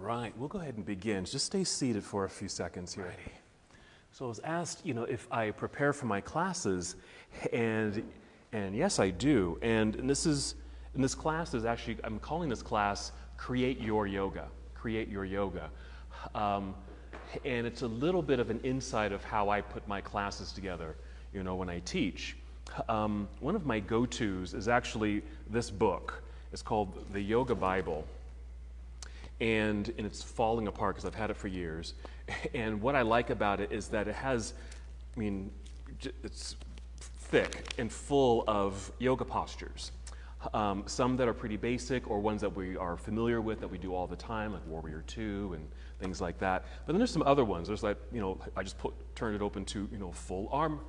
right, we'll go ahead and begin. Just stay seated for a few seconds here. Righty. So I was asked, if I prepare for my classes, and yes, I do. And this class is actually, I'm calling this class Create Your Yoga. Create Your Yoga. And it's a little bit of an insight of how I put my classes together, when I teach. One of my go-tos is actually this book. It's called the Yoga Bible. And it's falling apart because I've had it for years. And what I like about it is that it has, it's thick and full of yoga postures. Some that are pretty basic, or ones that we are familiar with, that we do all the time, like Warrior II and things like that. But then there's some other ones. There's like, I just turned it open to, full arm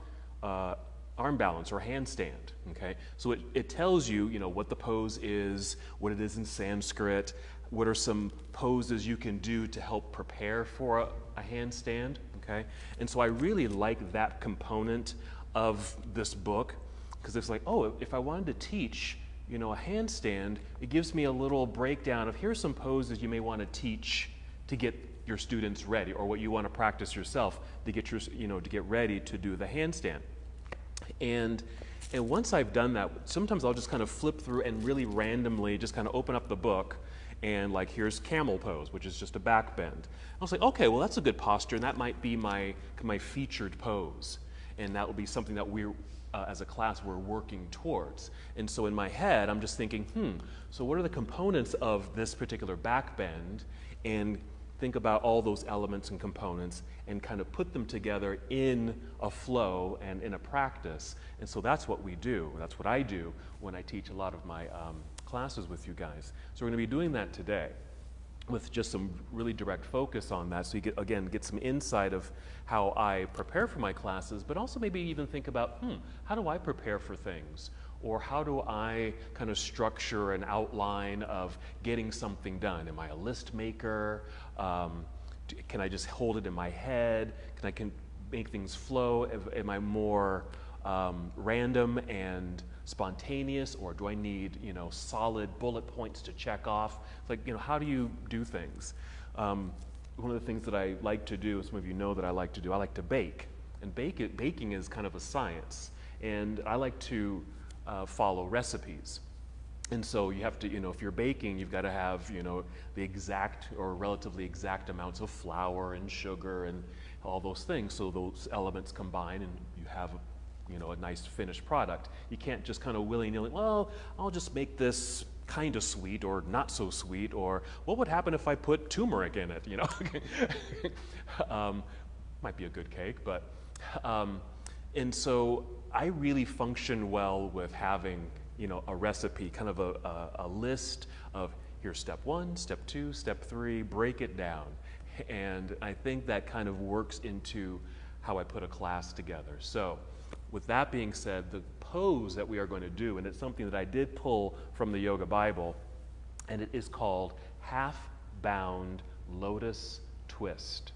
balance or handstand, okay? So it tells you, what the pose is, what it is in Sanskrit, what are some poses you can do to help prepare for a handstand, okay? And so I really like that component of this book, because it's like, oh, if I wanted to teach, a handstand, it gives me a little breakdown of here's some poses you may want to teach to get your students ready, or what you want to practice yourself to get to get ready to do the handstand. And once I've done that, sometimes I'll just kind of flip through and really randomly just kind of open up the book, and like, here's camel pose, which is just a back bend. I was like, okay, well, that's a good posture, and that might be my featured pose. And that will be something that we're, as a class, we're working towards. And so in my head, I'm just thinking, so what are the components of this particular back bend? And think about all those elements and components and kind of put them together in a flow and in a practice. And so that's what we do. That's what I do when I teach a lot of my classes with you guys. So we're going to be doing that today with just some really direct focus on that, so you get some insight of how I prepare for my classes, but also maybe even think about, how do I prepare for things? Or how do I kind of structure an outline of getting something done? Am I a list maker? Can I just hold it in my head? Can make things flow? Am I more random and spontaneous, or do I need solid bullet points to check off? It's like, how do you do things? One of the things that I like to do, some of you know that I like to do, I like to bake. And baking is kind of a science. And I like to follow recipes. And so you have to, if you're baking, you've got to have, the exact or relatively exact amounts of flour and sugar and all those things. So those elements combine and you have a nice finished product. You can't just kind of willy-nilly, well, I'll just make this kind of sweet or not so sweet, or what would happen if I put turmeric in it, might be a good cake, but, and so I really function well with having, a recipe, kind of a list of here's step 1, step 2, step 3, break it down. And I think that kind of works into how I put a class together. So with that being said, the pose that we are going to do, and it's something that I did pull from the Yoga Bible, and it is called Half Bound Lotus Twist.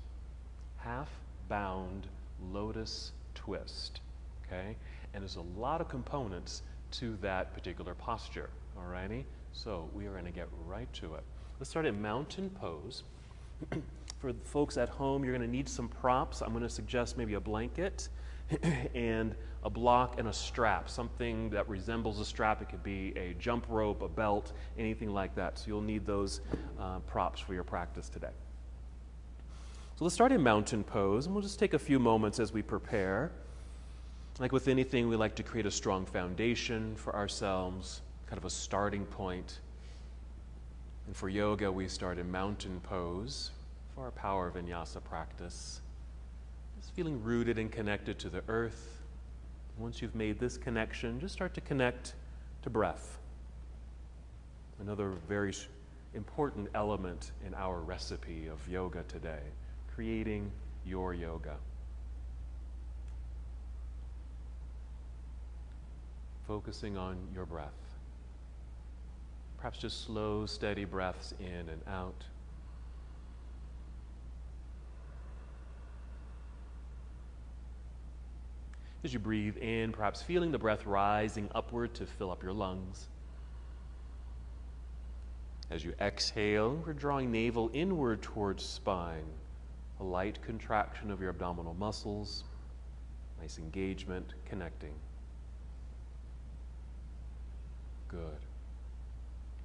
Half Bound Lotus Twist, okay? And there's a lot of components to that particular posture, alrighty? So we are going to get right to it. Let's start at mountain pose. For the folks at home, you're going to need some props. I'm going to suggest maybe a blanket and a block and a strap, something that resembles a strap. It could be a jump rope, a belt, anything like that. So you'll need those props for your practice today. So let's start in mountain pose, and we'll just take a few moments as we prepare. Like with anything, we like to create a strong foundation for ourselves, kind of a starting point. And for yoga, we start in mountain pose for our power vinyasa practice. Just feeling rooted and connected to the earth. Once you've made this connection, just start to connect to breath. Another very important element in our recipe of yoga today, creating your yoga. Focusing on your breath. Perhaps just slow, steady breaths in and out. As you breathe in, perhaps feeling the breath rising upward to fill up your lungs. As you exhale, we're drawing navel inward towards spine. A light contraction of your abdominal muscles. Nice engagement, connecting. Good.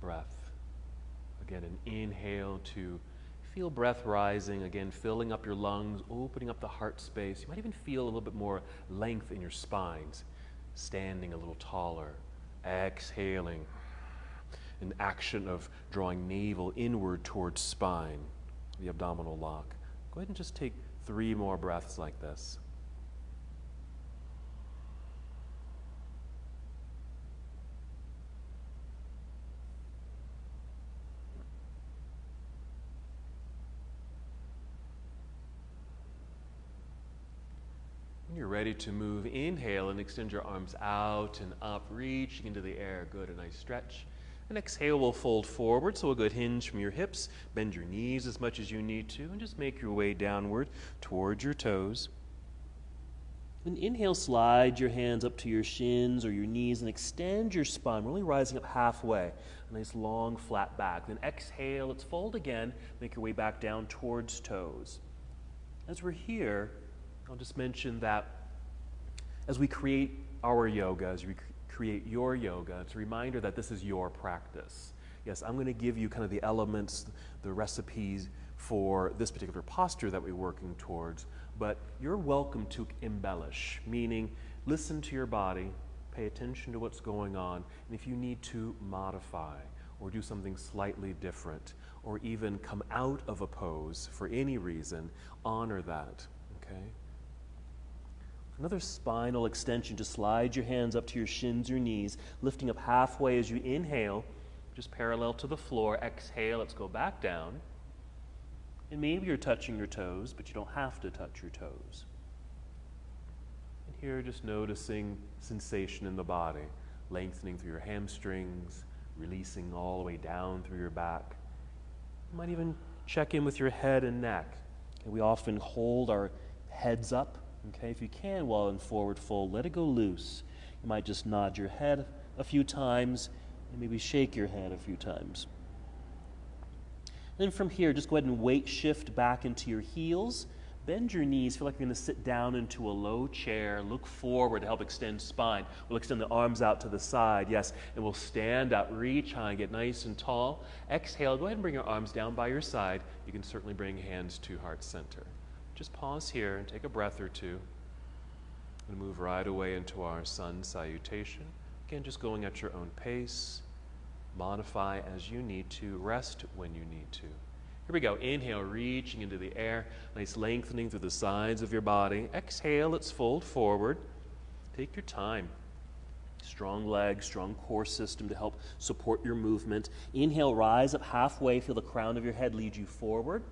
Breath. Again, an inhale to feel breath rising, again, filling up your lungs, opening up the heart space. You might even feel a little bit more length in your spines, standing a little taller. Exhaling, an action of drawing navel inward towards spine, the abdominal lock. Go ahead and just take 3 more breaths like this. When you're ready to move, inhale and extend your arms out and up, reaching into the air. Good, a nice stretch. And exhale, we'll fold forward, so a good hinge from your hips. Bend your knees as much as you need to, and just make your way downward towards your toes. And inhale, slide your hands up to your shins or your knees and extend your spine, really rising up halfway. A nice long, flat back. Then exhale, let's fold again. Make your way back down towards toes. As we're here, I'll just mention that as we create our yoga, as we create your yoga, it's a reminder that this is your practice. Yes, I'm going to give you kind of the elements, the recipes for this particular posture that we're working towards, but you're welcome to embellish, meaning listen to your body, pay attention to what's going on, and if you need to modify or do something slightly different, or even come out of a pose for any reason, honor that, okay? Another spinal extension, just slide your hands up to your shins or knees, lifting up halfway as you inhale, just parallel to the floor. Exhale, let's go back down. And maybe you're touching your toes, but you don't have to touch your toes. And here, just noticing sensation in the body, lengthening through your hamstrings, releasing all the way down through your back. You might even check in with your head and neck. And we often hold our heads up. Okay, if you can, while in forward fold, let it go loose. You might just nod your head a few times and maybe shake your head a few times. Then from here, just go ahead and weight shift back into your heels. Bend your knees. Feel like you're going to sit down into a low chair. Look forward to help extend spine. We'll extend the arms out to the side, yes, and we'll stand up, reach high, get nice and tall. Exhale, go ahead and bring your arms down by your side. You can certainly bring hands to heart center. Just pause here and take a breath or two and move right away into our sun salutation. Again, just going at your own pace. Modify as you need to. Rest when you need to. Here we go. Inhale, reaching into the air. Nice lengthening through the sides of your body. Exhale, let's fold forward. Take your time. Strong legs, strong core system to help support your movement. Inhale, rise up halfway. Feel the crown of your head lead you forward.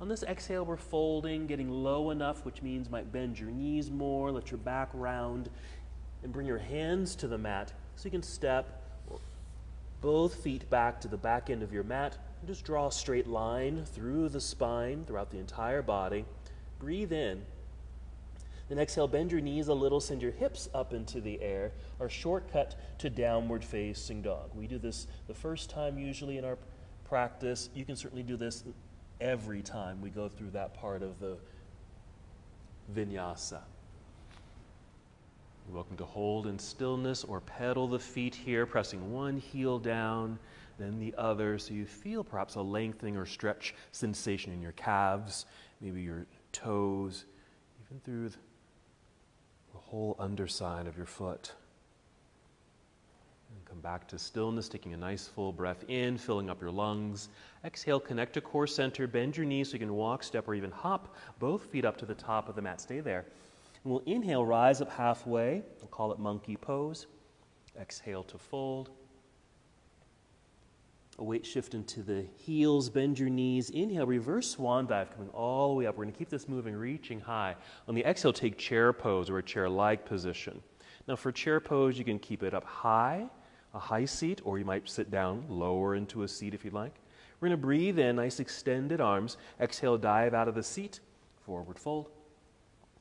On this exhale, we're folding, getting low enough, which means you might bend your knees more, let your back round, and bring your hands to the mat so you can step both feet back to the back end of your mat and just draw a straight line through the spine, throughout the entire body. Breathe in. Then exhale, bend your knees a little, send your hips up into the air, our shortcut to downward facing dog. We do this the first time usually in our practice. You can certainly do this every time we go through that part of the vinyasa. You're welcome to hold in stillness or pedal the feet here, pressing one heel down, then the other, so you feel perhaps a lengthening or stretch sensation in your calves, maybe your toes, even through the whole underside of your foot. And come back to stillness, taking a nice full breath in, filling up your lungs. Exhale, connect to core center, bend your knees so you can walk, step, or even hop both feet up to the top of the mat. Stay there. And we'll inhale, rise up halfway. We'll call it monkey pose. Exhale to fold. A weight shift into the heels, bend your knees. Inhale, reverse swan dive, coming all the way up. We're going to keep this moving, reaching high. On the exhale, take chair pose or a chair-like position. Now for chair pose, you can keep it up high, a high seat, or you might sit down lower into a seat if you'd like. We're going to breathe in, nice extended arms. Exhale, dive out of the seat, forward fold.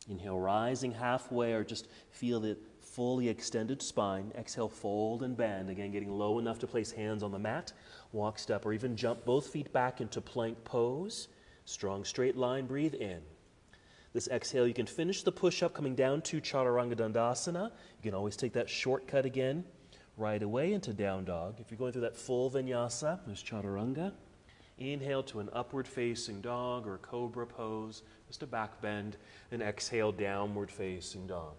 Inhale, rising halfway, or just feel the fully extended spine. Exhale, fold and bend. Again, getting low enough to place hands on the mat Walk, step, or even jump both feet back into plank pose. Strong straight line, breathe in. This exhale, you can finish the push-up coming down to Chaturanga Dandasana. You can always take that shortcut again right away into down dog. If you're going through that full vinyasa, there's Chaturanga. Inhale to an upward facing dog or cobra pose, just a back bend, and exhale, downward facing dog.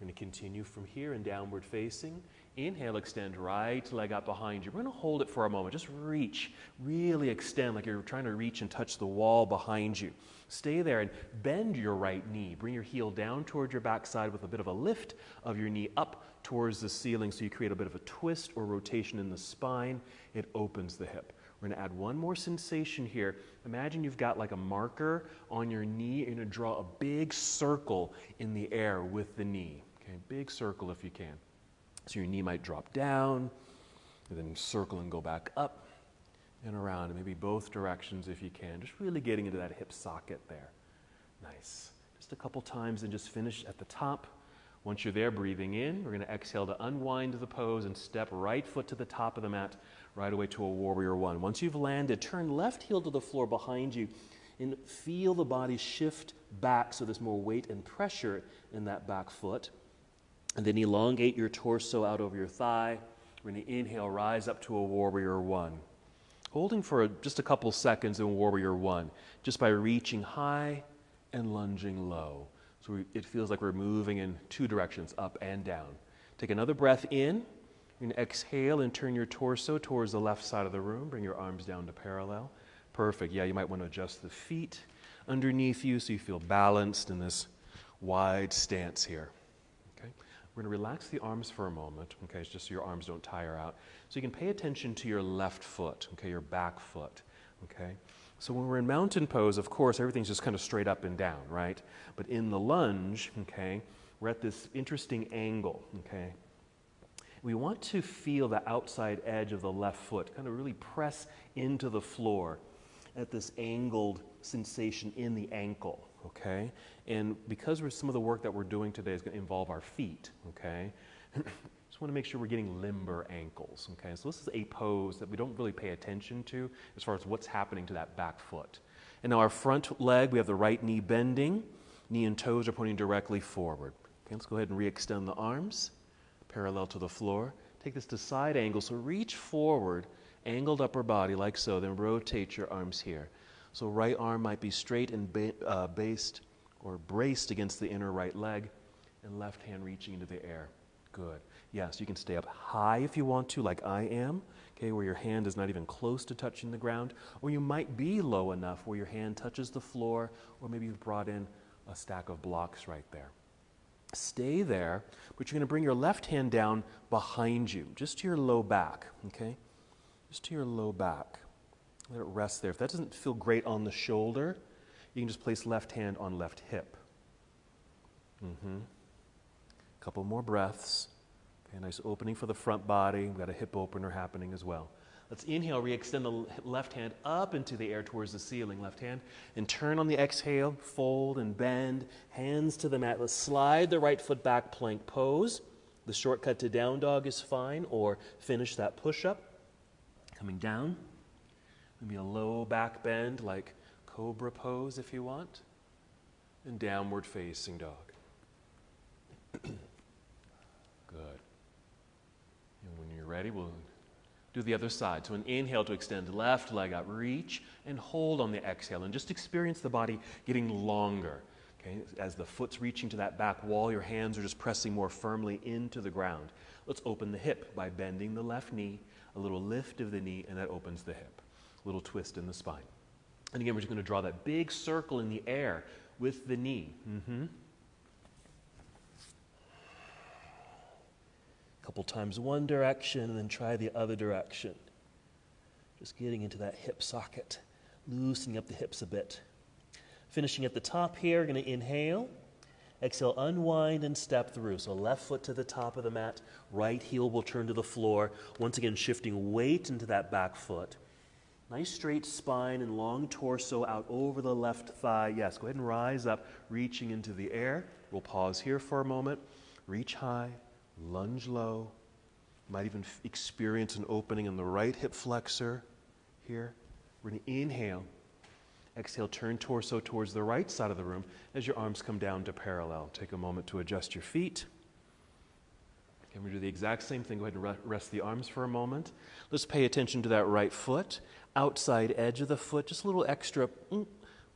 We're going to continue from here in downward facing. Inhale, extend right leg up behind you. We're going to hold it for a moment. Just reach, really extend like you're trying to reach and touch the wall behind you. Stay there and bend your right knee. Bring your heel down towards your backside with a bit of a lift of your knee up towards the ceiling so you create a bit of a twist or rotation in the spine. It opens the hip. We're going to add one more sensation here. Imagine you've got like a marker on your knee. You're going to draw a big circle in the air with the knee. Okay, big circle if you can. So your knee might drop down, and then circle and go back up and around, and maybe both directions if you can. Just really getting into that hip socket there. Nice. Just a couple times and just finish at the top. Once you're there, breathing in, we're going to exhale to unwind the pose and step right foot to the top of the mat, right away to a warrior one. Once you've landed, turn left heel to the floor behind you and feel the body shift back so there's more weight and pressure in that back foot. And then elongate your torso out over your thigh. We're going to inhale, rise up to a warrior one. Holding for just a couple seconds in warrior one, just by reaching high and lunging low. So it feels like we're moving in two directions, up and down. Take another breath in. You're going to exhale and turn your torso towards the left side of the room. Bring your arms down to parallel. Perfect. Yeah, you might want to adjust the feet underneath you so you feel balanced in this wide stance here. Okay. We're going to relax the arms for a moment, okay, just so your arms don't tire out. So you can pay attention to your left foot, okay, your back foot, okay. So when we're in mountain pose, of course, everything's just kind of straight up and down, right? But in the lunge, okay, we're at this interesting angle, okay. We want to feel the outside edge of the left foot, kind of really press into the floor at this angled sensation in the ankle, okay? And because some of the work that we're doing today is going to involve our feet, okay? Just want to make sure we're getting limber ankles, okay? So this is a pose that we don't really pay attention to as far as what's happening to that back foot. And now our front leg, we have the right knee bending. Knee and toes are pointing directly forward. Okay, let's go ahead and re-extend the arms parallel to the floor. Take this to side angle, so reach forward, angled upper body like so, then rotate your arms here. So right arm might be straight and based or braced against the inner right leg, and left hand reaching into the air. Good. Yes, you can stay up high if you want to, like I am, okay, where your hand is not even close to touching the ground, or you might be low enough where your hand touches the floor, or maybe you've brought in a stack of blocks right there. Stay there, but you're going to bring your left hand down behind you, just to your low back, okay? Just to your low back. Let it rest there. If that doesn't feel great on the shoulder, you can just place left hand on left hip. Couple more breaths. Okay, nice opening for the front body. We've got a hip opener happening as well. Let's inhale, re-extend the left hand up into the air towards the ceiling, left hand, and turn on the exhale, fold and bend, hands to the mat. Let's slide the right foot back, plank pose. The shortcut to down dog is fine, or finish that push-up. Coming down, maybe a low back bend like cobra pose if you want, and downward facing dog. Good. And when you're ready, we'll do the other side. So an inhale to extend left leg out, reach, and hold on the exhale, and just experience the body getting longer. Okay, as the foot's reaching to that back wall, your hands are just pressing more firmly into the ground. Let's open the hip by bending the left knee, a little lift of the knee, and that opens the hip. A little twist in the spine. And again, we're just going to draw that big circle in the air with the knee. Couple times one direction, and then try the other direction. Just getting into that hip socket, loosening up the hips a bit. Finishing at the top here, going to inhale. Exhale, unwind and step through. So left foot to the top of the mat, right heel will turn to the floor. Once again, shifting weight into that back foot. Nice straight spine and long torso out over the left thigh. Yes, go ahead and rise up, reaching into the air. We'll pause here for a moment. Reach high. Lunge low, Might even experience an opening in the right hip flexor here. We're going to inhale. Exhale, turn torso towards the right side of the room as your arms come down to parallel. Take a moment to adjust your feet. And we do the exact same thing. Go ahead and rest the arms for a moment. Let's pay attention to that right foot. Outside edge of the foot, just a little extra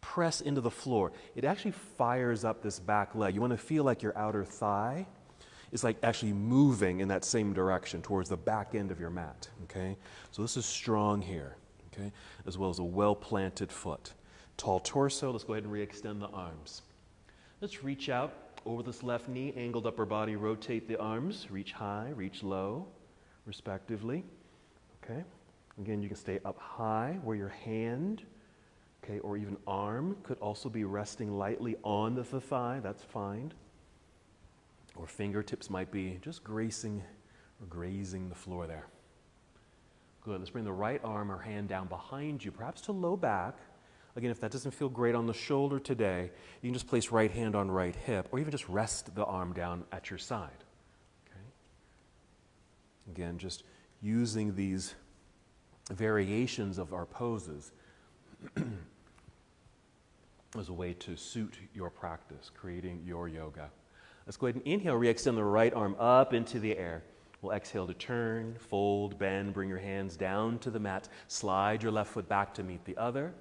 press into the floor. It actually fires up this back leg. You want to feel like your outer thigh is like actually moving in that same direction towards the back end of your mat. Okay? So this is strong here. Okay? As well as a well-planted foot. Tall torso. Let's go ahead and re-extend the arms. Let's reach out over this left knee, angled upper body, rotate the arms, reach high, reach low, respectively. Okay? Again, you can stay up high where your hand, okay, or even arm could also be resting lightly on the thigh. That's fine. Or fingertips might be just gracing or grazing the floor there. Good. Let's bring the right arm or hand down behind you, perhaps to low back. Again, if that doesn't feel great on the shoulder today, you can just place right hand on right hip, or even just rest the arm down at your side. Okay? Again, just using these variations of our poses as a way to suit your practice, creating your yoga. Let's go ahead and inhale, re-extend the right arm up into the air. We'll exhale to turn, fold, bend, bring your hands down to the mat, slide your left foot back to meet the other.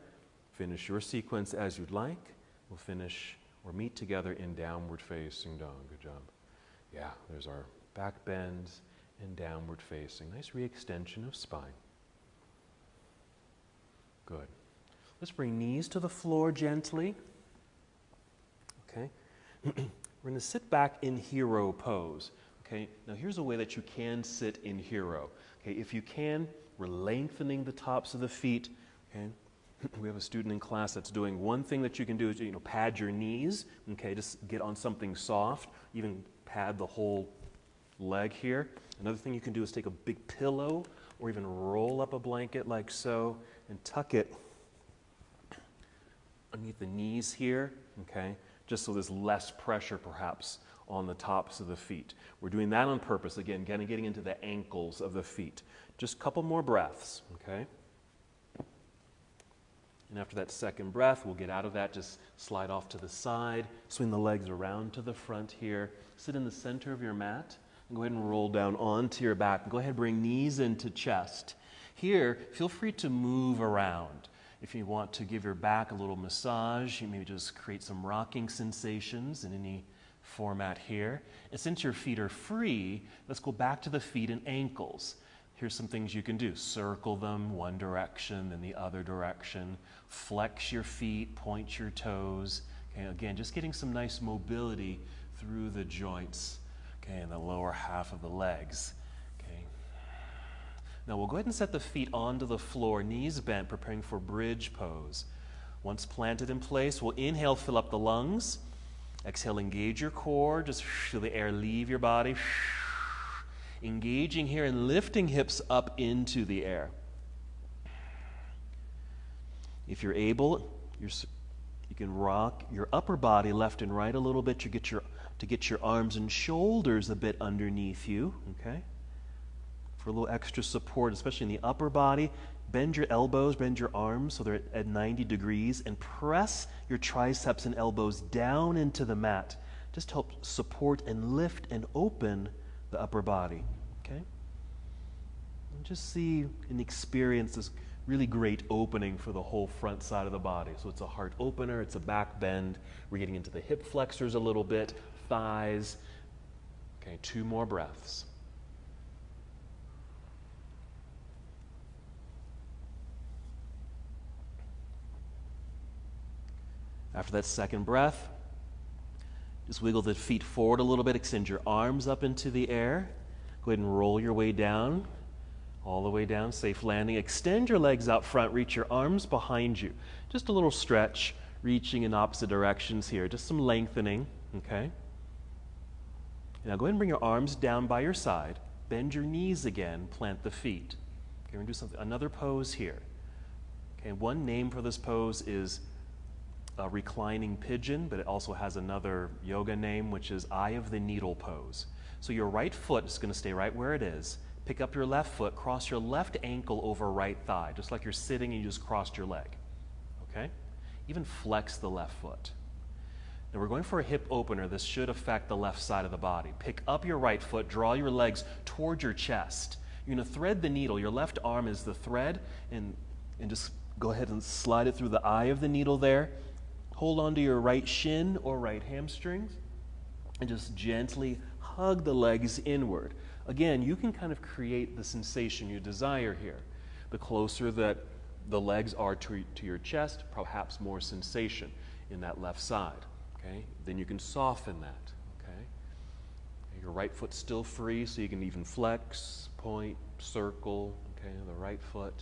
Finish your sequence as you'd like. We'll finish or meet together in downward facing dog. Good job. Yeah, there's our back bends and downward facing. Nice re-extension of spine. Good. Let's bring knees to the floor gently. Okay. We're going to sit back in hero pose. Okay. Now here's a way that you can sit in hero. Okay. If you can, we're lengthening the tops of the feet. Okay. We have a student in class that's doing one thing that you can do is, pad your knees, okay, just get on something soft, even pad the whole leg here. Another thing you can do is take a big pillow or even roll up a blanket like so and tuck it underneath the knees here, okay, just so there's less pressure perhaps on the tops of the feet. We're doing that on purpose, again, getting into the ankles of the feet. Just a couple more breaths, okay? And after that second breath, we'll get out of that, just slide off to the side, swing the legs around to the front here, sit in the center of your mat, and go ahead and roll down onto your back. Go ahead and bring knees into chest. Here, feel free to move around. If you want to give your back a little massage, you maybe just create some rocking sensations in any format here. And since your feet are free, let's go back to the feet and ankles. Here's some things you can do. Circle them one direction, then the other direction. Flex your feet, point your toes. Okay, again, just getting some nice mobility through the joints, okay, and the lower half of the legs. Okay. Now we'll go ahead and set the feet onto the floor, knees bent, preparing for bridge pose. Once planted in place, we'll inhale, fill up the lungs. Exhale, engage your core. Just feel the air leave your body. Engaging here and lifting hips up into the air. If you're able, you can rock your upper body left and right a little bit to get your arms and shoulders a bit underneath you, okay? For a little extra support, especially in the upper body, bend your elbows, bend your arms so they're at 90 degrees, and press your triceps and elbows down into the mat. Just to help support and lift and open the upper body, okay? And just see and experience this really great opening for the whole front side of the body. So it's a heart opener, it's a back bend. We're getting into the hip flexors a little bit, thighs. Okay, 2 more breaths. After that second breath, just wiggle the feet forward a little bit, extend your arms up into the air. Go ahead and roll your way down, all the way down, safe landing. Extend your legs out front, reach your arms behind you. Just a little stretch, reaching in opposite directions here, just some lengthening, okay? Now go ahead and bring your arms down by your side, bend your knees again, plant the feet. Okay, we're going to do another pose here. Okay, one name for this pose is Reclining Pigeon, but it also has another yoga name, which is Eye of the Needle pose. So your right foot is going to stay right where it is. Pick up your left foot, cross your left ankle over right thigh, just like you're sitting and you just crossed your leg. Okay? Even flex the left foot. Now we're going for a hip opener. This should affect the left side of the body. Pick up your right foot, draw your legs toward your chest. You're going to thread the needle. Your left arm is the thread, and just go ahead and slide it through the eye of the needle there. Hold on to your right shin or right hamstrings, and just gently hug the legs inward. Again, you can kind of create the sensation you desire here. The closer that the legs are to your chest, perhaps more sensation in that left side. Okay? Then you can soften that. Okay? Your right foot's still free, so you can even flex, point, circle. Okay, the right foot.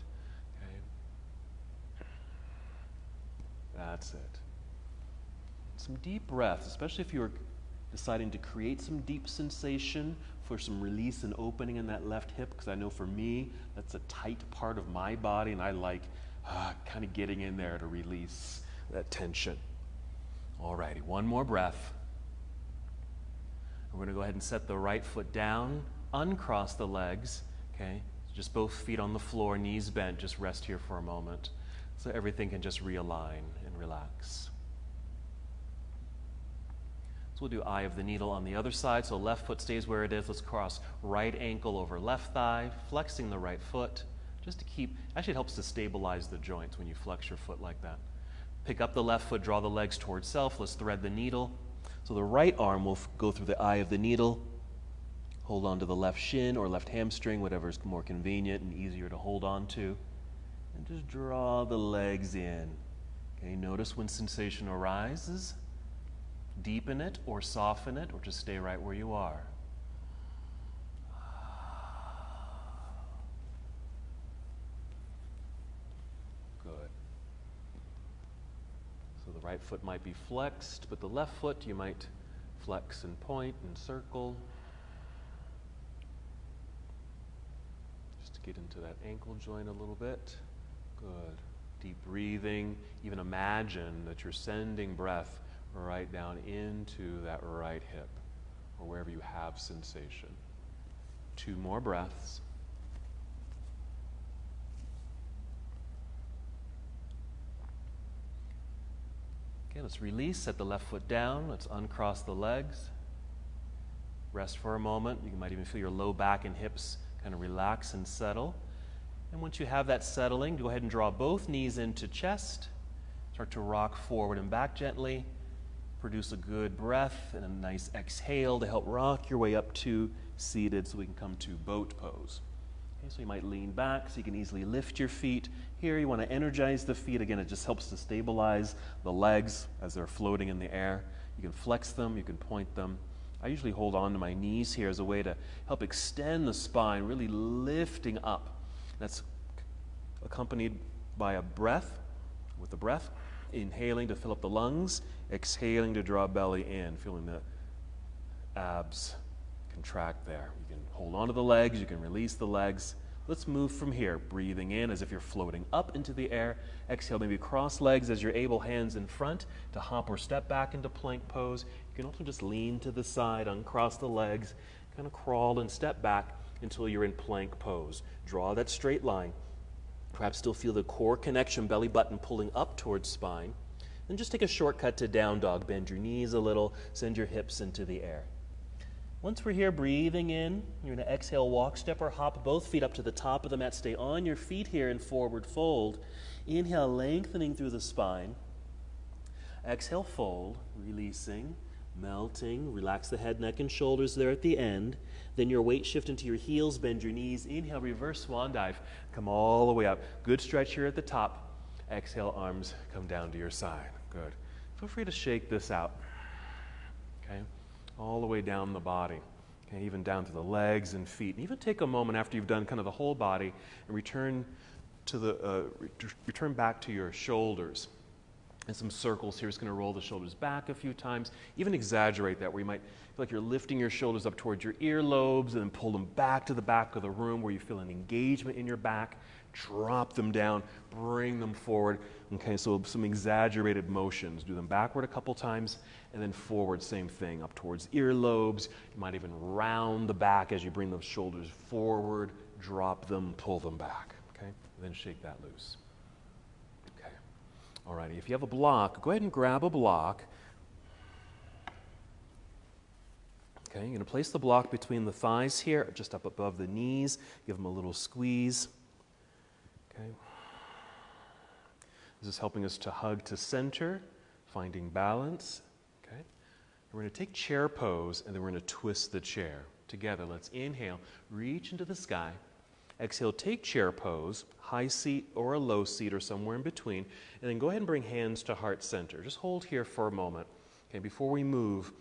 Okay? That's it. Some deep breaths, especially if you're deciding to create some deep sensation for some release and opening in that left hip, because I know for me, that's a tight part of my body, and I like kind of getting in there to release that tension. All righty, one more breath. We're going to go ahead and set the right foot down, uncross the legs, okay? Just both feet on the floor, knees bent, just rest here for a moment so everything can just realign and relax. So we'll do eye of the needle on the other side. So left foot stays where it is. Let's cross right ankle over left thigh, flexing the right foot, just to keep, actually it helps to stabilize the joints when you flex your foot like that. Pick up the left foot, draw the legs towards self. Let's thread the needle. So the right arm will go through the eye of the needle. Hold on to the left shin or left hamstring, whatever is more convenient and easier to hold on to. And just draw the legs in. Okay, notice when sensation arises. Deepen it or soften it or just stay right where you are. Good. So the right foot might be flexed, but the left foot you might flex and point and circle. Just to get into that ankle joint a little bit. Good. Deep breathing. Even imagine that you're sending breath right down into that right hip or wherever you have sensation. 2 more breaths. Okay, let's release, set the left foot down. Let's uncross the legs. Rest for a moment. You might even feel your low back and hips kind of relax and settle. And once you have that settling, go ahead and draw both knees into chest. Start to rock forward and back gently. Produce a good breath and a nice exhale to help rock your way up to seated so we can come to boat pose. Okay, so you might lean back so you can easily lift your feet. Here you want to energize the feet. Again, it just helps to stabilize the legs as they're floating in the air. You can flex them, you can point them. I usually hold on to my knees here as a way to help extend the spine, really lifting up. That's accompanied by a breath, with the breath, inhaling to fill up the lungs, exhaling to draw belly in, feeling the abs contract there. You can hold on to the legs, you can release the legs. Let's move from here, breathing in as if you're floating up into the air. Exhale, maybe cross legs as you're able, hands in front to hop or step back into plank pose. You can also just lean to the side, uncross the legs, kind of crawl and step back until you're in plank pose. Draw that straight line. Perhaps still feel the core connection, belly button pulling up towards spine. Then just take a shortcut to down dog. Bend your knees a little, send your hips into the air. Once we're here, breathing in, you're going to exhale, walk, step, or hop both feet up to the top of the mat. Stay on your feet here in forward fold. Inhale, lengthening through the spine. Exhale, fold, releasing, melting. Relax the head, neck, and shoulders there at the end. Then your weight shift into your heels, bend your knees. Inhale, reverse swan dive. Come all the way up. Good stretch here at the top. Exhale, arms come down to your side. Good. Feel free to shake this out. Okay? All the way down the body. Okay? Even down to the legs and feet. And even take a moment after you've done kind of the whole body and return back to your shoulders. And some circles here. Just going to roll the shoulders back a few times. Even exaggerate that, where you might feel like you're lifting your shoulders up towards your earlobes and then pull them back to the back of the room where you feel an engagement in your back. drop them down, bring them forward. Okay, so some exaggerated motions. Do them backward a couple times, and then forward, same thing, up towards earlobes. You might even round the back as you bring those shoulders forward, drop them, pull them back. Okay, and then shake that loose. Okay, all righty. If you have a block, go ahead and grab a block. Okay, you're going to place the block between the thighs here, just up above the knees. Give them a little squeeze. Okay. This is helping us to hug to center, finding balance. Okay. We're going to take chair pose, and then we're going to twist the chair. Together, let's inhale, reach into the sky. Exhale, take chair pose, high seat or a low seat or somewhere in between. And then go ahead and bring hands to heart center. Just hold here for a moment. Okay, before we move,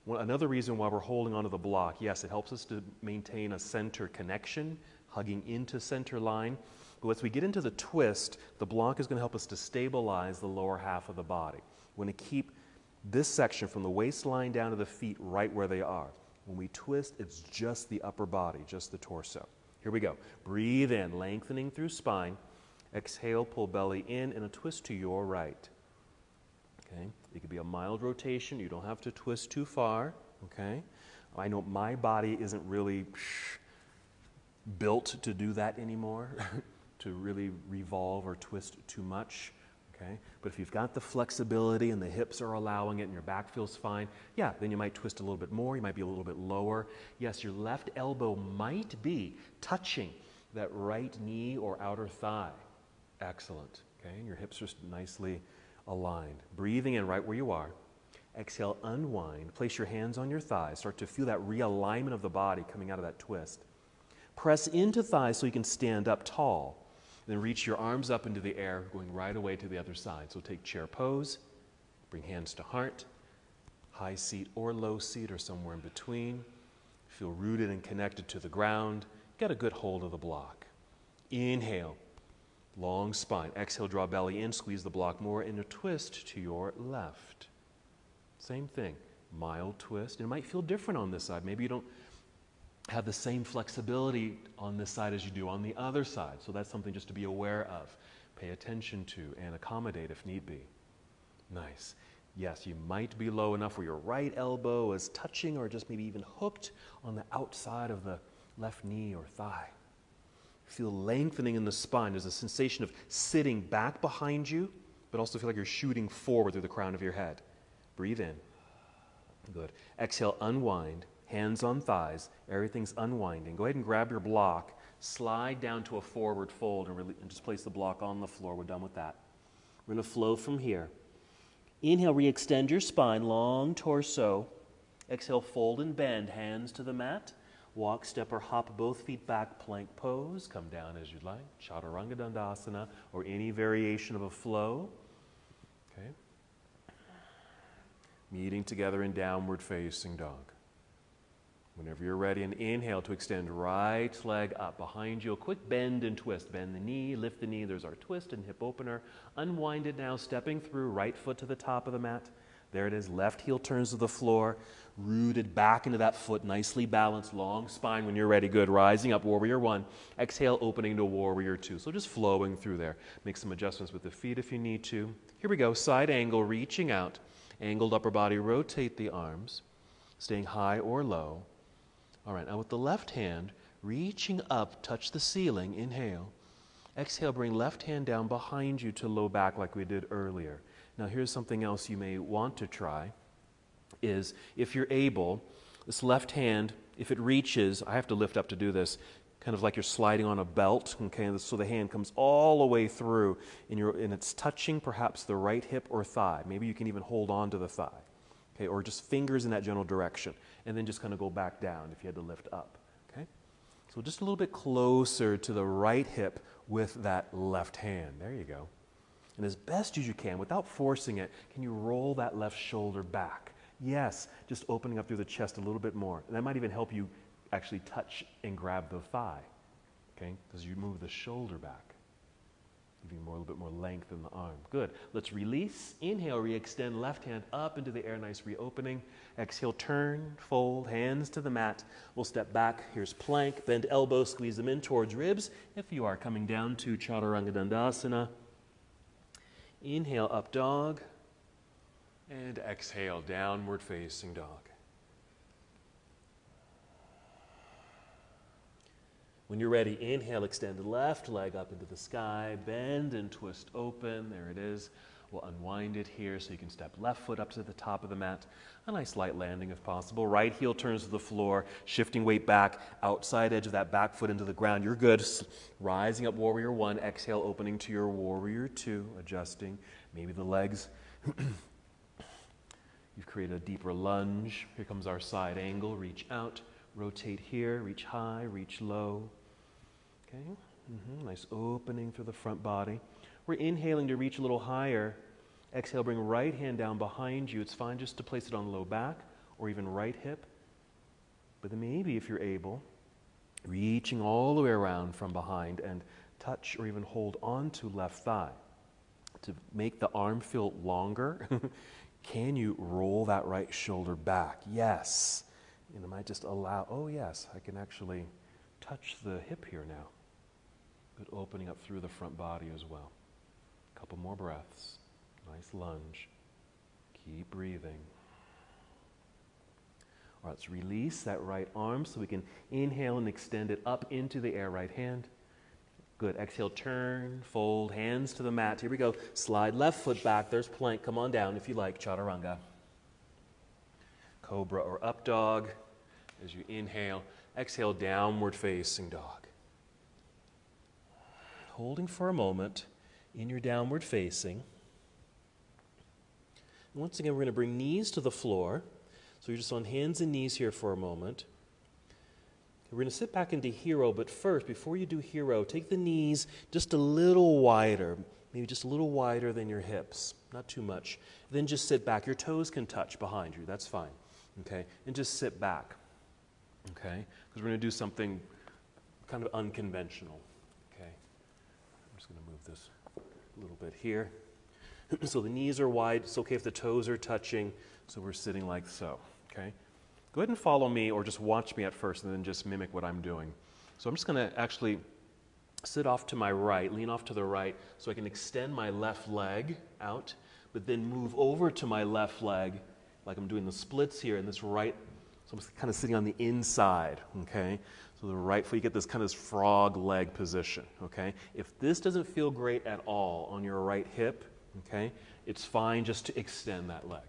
another reason why we're holding onto the block, yes, it helps us to maintain a center connection, hugging into center line. But as we get into the twist, the block is going to help us to stabilize the lower half of the body. We want to keep this section from the waistline down to the feet right where they are. When we twist, it's just the upper body, just the torso. Here we go. Breathe in, lengthening through spine. Exhale, pull belly in, and a twist to your right. Okay. It could be a mild rotation. You don't have to twist too far. Okay. I know my body isn't really built to do that anymore, to really revolve or twist too much. Okay. But if you've got the flexibility and the hips are allowing it and your back feels fine, yeah, then you might twist a little bit more. You might be a little bit lower. Yes, your left elbow might be touching that right knee or outer thigh. Excellent. Okay. And your hips are nicely aligned. Breathing in right where you are. Exhale, unwind. Place your hands on your thighs. Start to feel that realignment of the body coming out of that twist. Press into thighs so you can stand up tall. Then reach your arms up into the air, going right away to the other side. So take chair pose. Bring hands to heart. High seat or low seat or somewhere in between. Feel rooted and connected to the ground. Get a good hold of the block. Inhale. Long spine. Exhale, draw belly in, squeeze the block more, and a twist to your left. Same thing. Mild twist. And it might feel different on this side. Maybe you don't have the same flexibility on this side as you do on the other side. So that's something just to be aware of. Pay attention to and accommodate if need be. Nice. Yes, you might be low enough where your right elbow is touching or just maybe even hooked on the outside of the left knee or thigh. Feel lengthening in the spine. There's a sensation of sitting back behind you, but also feel like you're shooting forward through the crown of your head. Breathe in. Good. Exhale, unwind. Hands on thighs. Everything's unwinding. Go ahead and grab your block. Slide down to a forward fold and just place the block on the floor. We're done with that. We're going to flow from here. Inhale, re-extend your spine, long torso. Exhale, fold and bend. Hands to the mat. Walk, step, or hop both feet back, plank pose. Come down as you'd like. Chaturanga Dandasana, or any variation of a flow. Okay. Meeting together in downward facing dog. Whenever you're ready, and inhale to extend right leg up behind you. A quick bend and twist. Bend the knee, lift the knee. There's our twist and hip opener. Unwind it now, stepping through, right foot to the top of the mat. There it is. Left heel turns to the floor. Rooted back into that foot. Nicely balanced. Long spine when you're ready. Good. Rising up. Warrior 1. Exhale, opening to Warrior 2. So just flowing through there. Make some adjustments with the feet if you need to. Here we go. Side angle. Reaching out. Angled upper body. Rotate the arms. Staying high or low. All right. Now with the left hand, reaching up. Touch the ceiling. Inhale. Exhale. Bring left hand down behind you to low back like we did earlier. Now here's something else you may want to try, is if you're able, this left hand, if it reaches, I have to lift up to do this, kind of like you're sliding on a belt, okay, so the hand comes all the way through, and it's touching perhaps the right hip or thigh. Maybe you can even hold on to the thigh, okay, or just fingers in that general direction, and then just kind of go back down if you had to lift up, okay? So just a little bit closer to the right hip with that left hand. There you go. And as best as you can, without forcing it, can you roll that left shoulder back? Yes, just opening up through the chest a little bit more. And that might even help you actually touch and grab the thigh, okay? Because you move the shoulder back. Giving a little bit more length in the arm. Good. Let's release. Inhale, re-extend left hand up into the air, nice reopening. Exhale, turn, fold, hands to the mat. We'll step back. Here's plank. Bend elbows, squeeze them in towards ribs. If you are coming down to Chaturanga Dandasana. Inhale, up dog. And exhale, downward facing dog. When you're ready, inhale, extend the left leg up into the sky, bend and twist open. There it is. We'll unwind it here so you can step left foot up to the top of the mat. A nice light landing if possible. Right heel turns to the floor, shifting weight back, outside edge of that back foot into the ground. You're good. Rising up, warrior one. Exhale, opening to your warrior two, adjusting. Maybe the legs. You've created a deeper lunge. Here comes our side angle. Reach out, rotate here, reach high, reach low. Okay, nice opening through the front body. We're inhaling to reach a little higher. Exhale, bring right hand down behind you. It's fine just to place it on the low back or even right hip. But then maybe if you're able, reaching all the way around from behind and touch or even hold on to left thigh. To make the arm feel longer, can you roll that right shoulder back? Yes. And it might just allow, oh yes, I can actually touch the hip here now. Good opening up through the front body as well. A couple more breaths. Nice lunge. Keep breathing. All right, let's release that right arm so we can inhale and extend it up into the air, right hand. Good. Exhale, turn, fold, hands to the mat. Here we go. Slide left foot back. There's plank. Come on down if you like. Chaturanga. Cobra or up dog. As you inhale, exhale, downward facing dog. Holding for a moment in your downward facing. And once again, we're going to bring knees to the floor. So you're just on hands and knees here for a moment. We're going to sit back into hero, but first, before you do hero, take the knees just a little wider, maybe just a little wider than your hips, not too much. Then just sit back. Your toes can touch behind you. That's fine. Okay? And just sit back. Okay? Because we're going to do something kind of unconventional. Okay? I'm just going to move this a little bit here. So the knees are wide. It's okay if the toes are touching. So we're sitting like so. Okay? Go ahead and follow me or just watch me at first and then just mimic what I'm doing. So I'm just going to actually sit off to my right, lean off to the right so I can extend my left leg out, but then move over to my left leg like I'm doing the splits here, and this right, so I'm kind of sitting on the inside, okay? So the right foot, you get this kind of frog leg position, okay? If this doesn't feel great at all on your right hip, okay, it's fine just to extend that leg,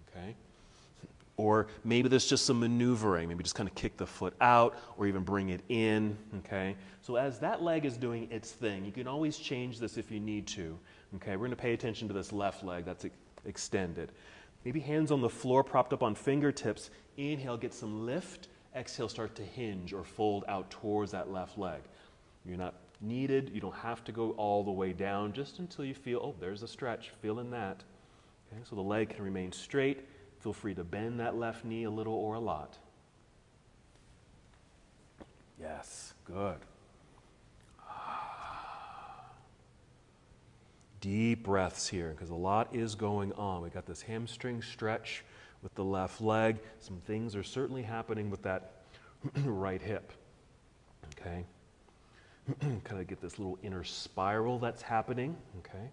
okay? Or maybe there's just some maneuvering, maybe just kind of kick the foot out or even bring it in, okay? So as that leg is doing its thing, you can always change this if you need to, okay? We're going to pay attention to this left leg that's extended. Maybe hands on the floor, propped up on fingertips. Inhale, get some lift. Exhale, start to hinge or fold out towards that left leg. You're not needed. You don't have to go all the way down just until you feel, oh, there's a stretch. Feeling that. Okay, so the leg can remain straight. Feel free to bend that left knee a little or a lot. Yes, good. Deep breaths here because a lot is going on. We got this hamstring stretch with the left leg. Some things are certainly happening with that right hip. Okay? Kind of get this little inner spiral that's happening. Okay?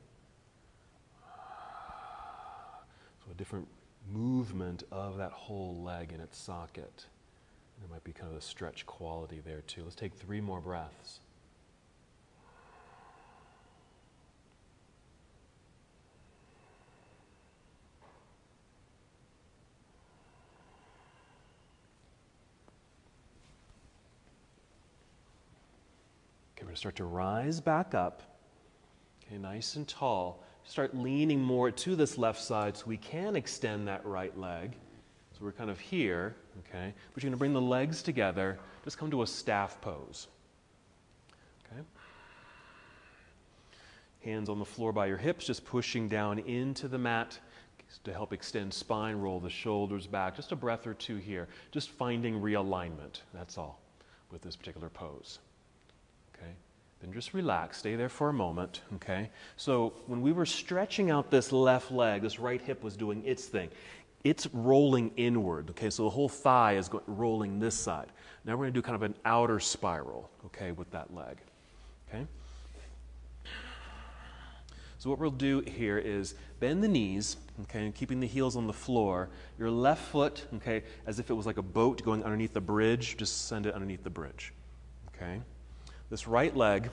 So a different movement of that whole leg in its socket. There might be kind of a stretch quality there too. Let's take 3 more breaths. Okay, we're going to start to rise back up. Okay, nice and tall. Start leaning more to this left side so we can extend that right leg. So we're kind of here, okay? But you're going to bring the legs together. Just come to a staff pose. Okay? Hands on the floor by your hips, just pushing down into the mat to help extend spine, roll the shoulders back. Just a breath or two here. Just finding realignment, that's all, with this particular pose. Okay? Then just relax, stay there for a moment, okay? So when we were stretching out this left leg, this right hip was doing its thing. It's rolling inward, okay? So the whole thigh is rolling this side. Now we're going to do kind of an outer spiral, okay, with that leg, okay? So what we'll do here is bend the knees, okay, and keeping the heels on the floor. Your left foot, okay, as if it was like a boat going underneath the bridge, just send it underneath the bridge, okay? This right leg,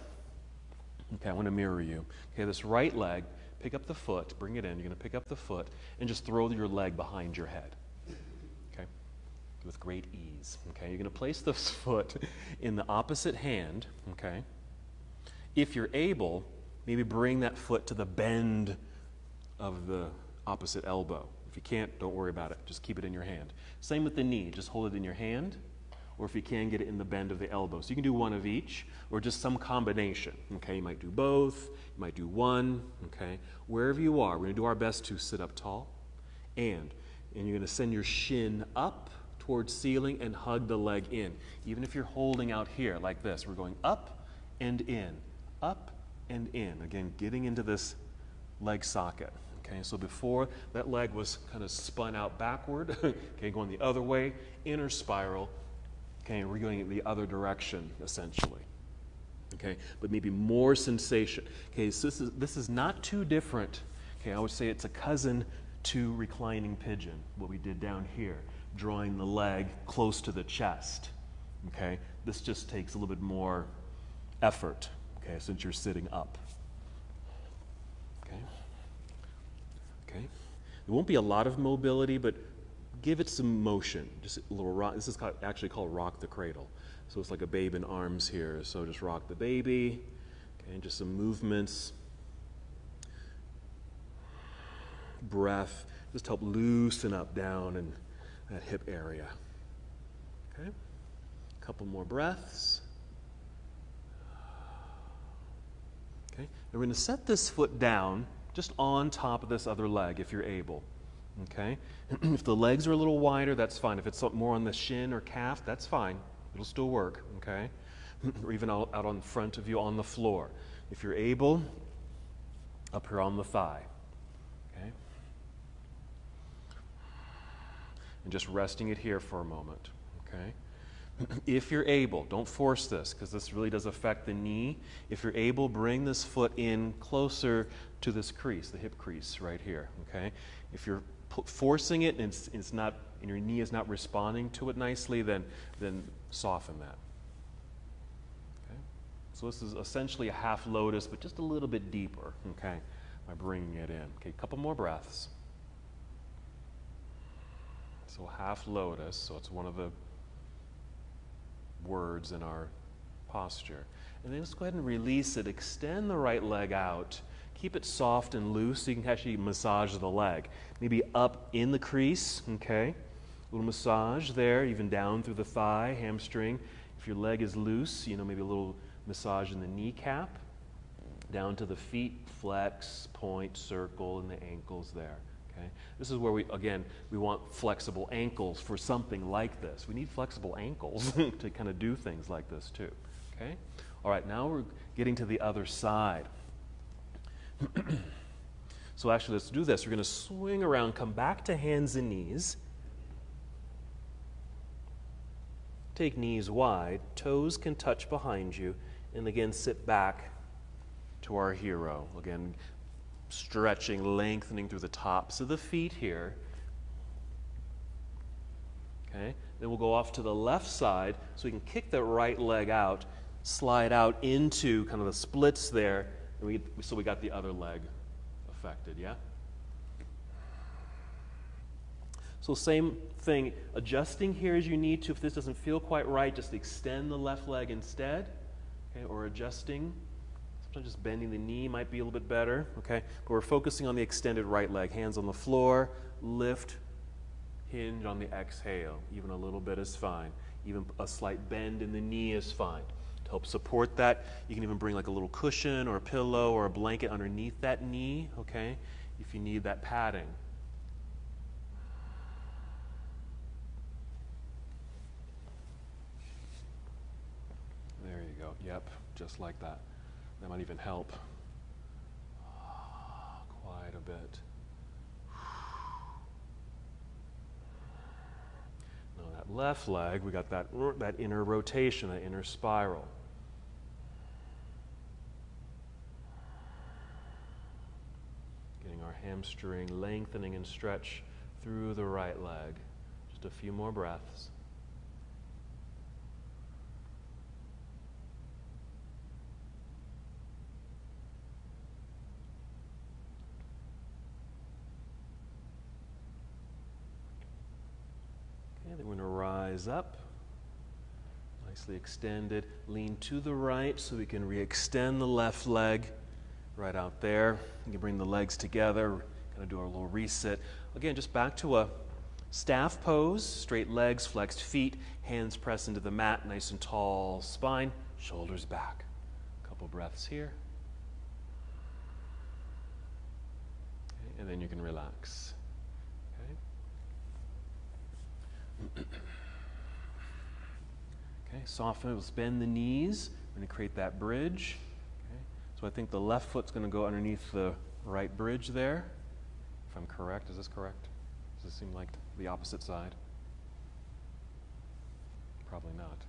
okay, I want to mirror you. Okay, this right leg, pick up the foot, bring it in. You're going to pick up the foot and just throw your leg behind your head, okay, with great ease. Okay, you're going to place this foot in the opposite hand, okay. If you're able, maybe bring that foot to the bend of the opposite elbow. If you can't, don't worry about it. Just keep it in your hand. Same with the knee. Just hold it in your hand. Or if you can, get it in the bend of the elbow. So you can do one of each, or just some combination. Okay, you might do both, you might do one, okay? Wherever you are, we're going to do our best to sit up tall. And you're going to send your shin up towards ceiling and hug the leg in. Even if you're holding out here like this, we're going up and in, up and in. Again, getting into this leg socket. Okay, so before that leg was kind of spun out backward, okay, going the other way, inner spiral. Okay, we're going in the other direction, essentially. Okay, but maybe more sensation. Okay, so this is not too different. Okay, I would say it's a cousin to reclining pigeon, what we did down here, drawing the leg close to the chest. Okay, this just takes a little bit more effort, okay, since you're sitting up. Okay, okay. There won't be a lot of mobility, but give it some motion, just a little rock. This is actually called rock the cradle. So it's like a babe in arms here. So just rock the baby, okay, and just some movements. Breath, just help loosen up down in that hip area. Okay, a couple more breaths. Okay, and we're going to set this foot down just on top of this other leg if you're able. Okay, if the legs are a little wider, that's fine. If it's more on the shin or calf, that's fine. It'll still work, okay? Or even out on front of you on the floor. If you're able, up here on the thigh, okay? And just resting it here for a moment, okay? If you're able, don't force this because this really does affect the knee. If you're able, bring this foot in closer to this crease, the hip crease right here, okay? If you're forcing it and it's not, and your knee is not responding to it nicely, then soften that. Okay? So this is essentially a half lotus, but just a little bit deeper, okay, by bringing it in. Okay, a couple more breaths. So half lotus, so it's one of the words in our posture. And then just go ahead and release it. Extend the right leg out. Keep it soft and loose so you can actually massage the leg. Maybe up in the crease, okay? A little massage there, even down through the thigh, hamstring. If your leg is loose, maybe a little massage in the kneecap. Down to the feet, flex, point, circle, and the ankles there, okay? This is where we want flexible ankles for something like this. We need flexible ankles to kind of do things like this too, okay? All right, now we're getting to the other side. So actually, let's do this. We're going to swing around, come back to hands and knees. Take knees wide, toes can touch behind you, and again, sit back to our hero. Again, stretching, lengthening through the tops of the feet here. Okay, then we'll go off to the left side, so we can kick the right leg out, slide out into kind of the splits there, and so we got the other leg affected, yeah? So same thing, adjusting here as you need to. If this doesn't feel quite right, just extend the left leg instead, okay, or adjusting. Sometimes just bending the knee might be a little bit better, okay? But we're focusing on the extended right leg. Hands on the floor, lift, hinge on the exhale. Even a little bit is fine. Even a slight bend in the knee is fine. To help support that, you can even bring like a little cushion or a pillow or a blanket underneath that knee, okay, if you need that padding. There you go. Yep, just like that. That might even help quite a bit. Now that left leg, we got that inner rotation, that inner spiral. Getting our hamstring lengthening and stretch through the right leg. Just a few more breaths. Then we're going to rise up, nicely extended, lean to the right so we can re-extend the left leg right out there. You can bring the legs together, kind of do our little reset. Again, just back to a staff pose, straight legs, flexed feet, hands press into the mat, nice and tall spine, shoulders back. A couple breaths here. Okay, and then you can relax. Okay, soften, we'll bend the knees. We're going to create that bridge. Okay, so I think the left foot's going to go underneath the right bridge there. If I'm correct, is this correct? Does this seem like the opposite side? Probably not.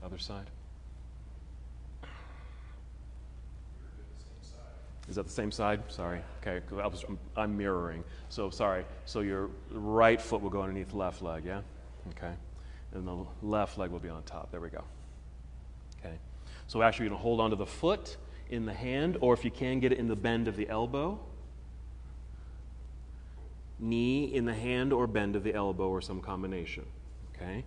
Other side? Is that the same side? Sorry. Okay, I'm mirroring. So sorry. So your right foot will go underneath the left leg, yeah? Okay. And the left leg will be on top. There we go. Okay. So actually you're going to hold onto the foot in the hand, or if you can, get it in the bend of the elbow. Knee in the hand or bend of the elbow or some combination. Okay.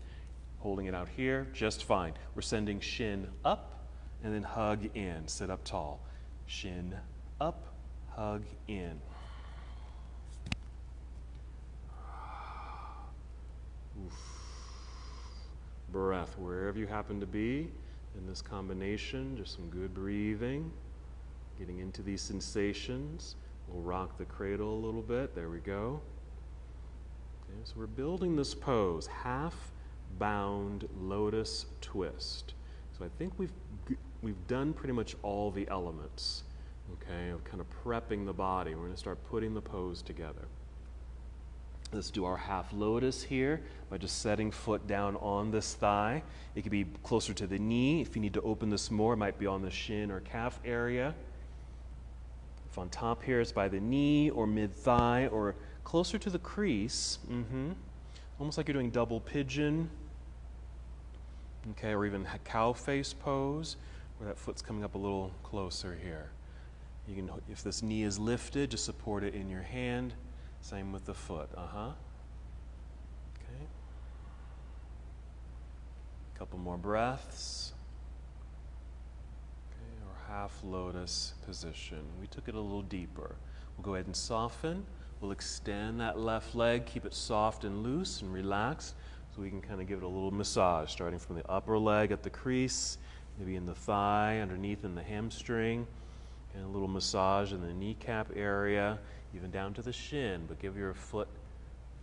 Holding it out here, just fine. We're sending shin up and then hug in. Sit up tall. Shin up, hug in. Oof. Breath wherever you happen to be in this combination, just some good breathing. Getting into these sensations. We'll rock the cradle a little bit. There we go. Okay, so we're building this pose, Half Bound Lotus Twist. So I think we've done pretty much all the elements. Okay, of kind of prepping the body. We're going to start putting the pose together. Let's do our half lotus here by just setting foot down on this thigh. It could be closer to the knee. If you need to open this more, it might be on the shin or calf area. If on top here, it's by the knee or mid-thigh or closer to the crease. Almost like you're doing double pigeon. Okay, or even a cow face pose, where that foot's coming up a little closer here. You can, if this knee is lifted, just support it in your hand. Same with the foot. Okay. Couple more breaths. Okay, our half lotus position. We took it a little deeper. We'll go ahead and soften. We'll extend that left leg, keep it soft and loose and relaxed, so we can kind of give it a little massage, starting from the upper leg at the crease, maybe in the thigh, underneath in the hamstring. And a little massage in the kneecap area, even down to the shin, but give your foot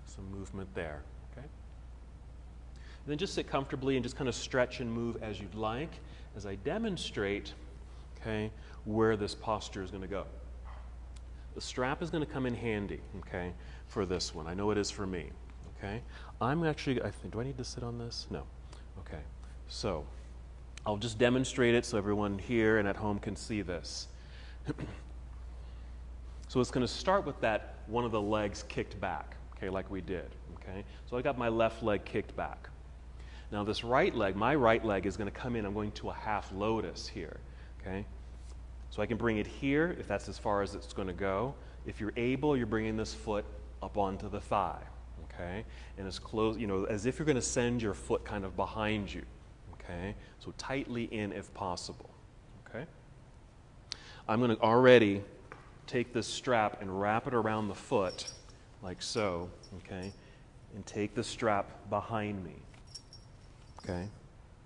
some movement there, okay? And then just sit comfortably and just kind of stretch and move as you'd like as I demonstrate, okay, where this posture is going to go. The strap is going to come in handy, okay, for this one. I know it is for me, okay? I'm actually, I think, do I need to sit on this? No. Okay. So I'll just demonstrate it so everyone here and at home can see this. So it's going to start with that one of the legs kicked back, okay, like we did, okay? So I got my left leg kicked back. Now this right leg, my right leg is going to come in, I'm going to a half lotus here, okay? So I can bring it here if that's as far as it's going to go. If you're able, you're bringing this foot up onto the thigh, okay? And as close, you know, as if you're going to send your foot kind of behind you, okay? So tightly in if possible, okay? I'm going to already take this strap and wrap it around the foot, like so, okay? And take the strap behind me, okay?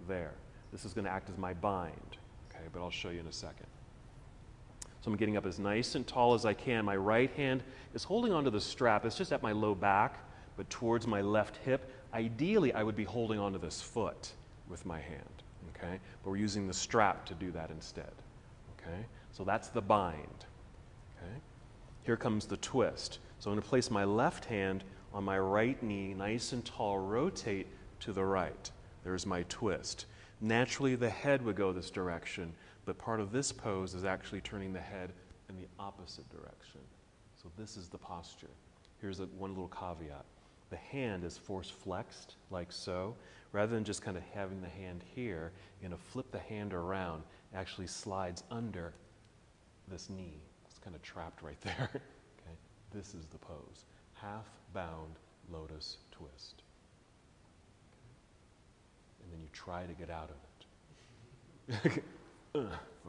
There. This is going to act as my bind, okay? But I'll show you in a second. So I'm getting up as nice and tall as I can. My right hand is holding onto the strap. It's just at my low back, but towards my left hip. Ideally, I would be holding onto this foot with my hand, okay? But we're using the strap to do that instead, okay? So that's the bind, okay? Here comes the twist. So I'm going to place my left hand on my right knee, nice and tall, rotate to the right. There's my twist. Naturally, the head would go this direction, but part of this pose is actually turning the head in the opposite direction. So this is the posture. Here's one little caveat. The hand is force flexed, like so. Rather than just kind of having the hand here, you're going to flip the hand around. It actually slides under this knee. It's kind of trapped right there. Okay? This is the pose. Half bound lotus twist. And then you try to get out of it.